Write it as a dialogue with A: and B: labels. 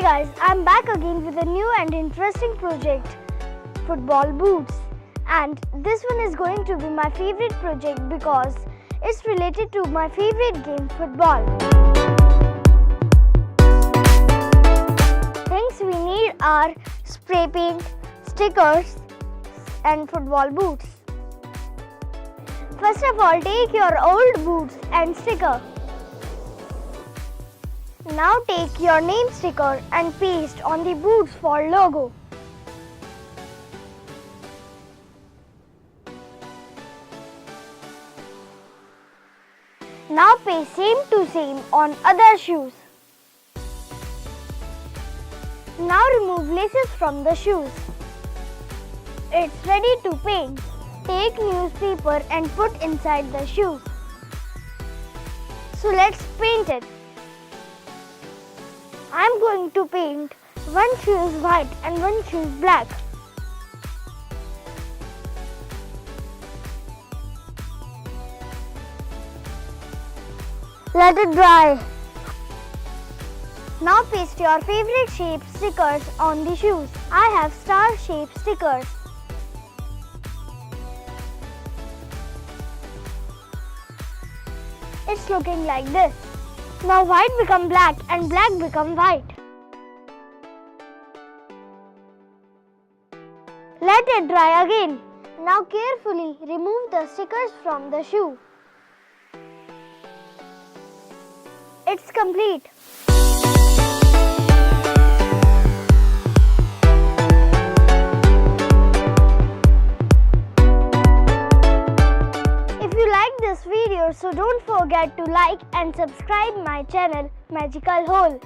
A: guys, I'm back again with a new and interesting project, football boots. And this one is going to be my favorite project because it's related to my favorite game, football. Things we need are spray paint, stickers and football boots. First of all, take your old boots and sticker. Now take your name sticker and paste on the boots for logo. Now paste same to same on other shoes. Now remove laces from the shoes. It's ready to paint. Take newspaper and put inside the shoe. So let's paint it. I'm going to paint one shoe is white and one shoe is black. Let it dry. Now paste your favorite shape stickers on the shoes. I have star shape stickers. It's looking like this. Now white become black and black become white. Let it dry again. Now carefully remove the stickers from the shoe. It's complete. If you like this video, so don't forget to like and subscribe my channel Magical Hole.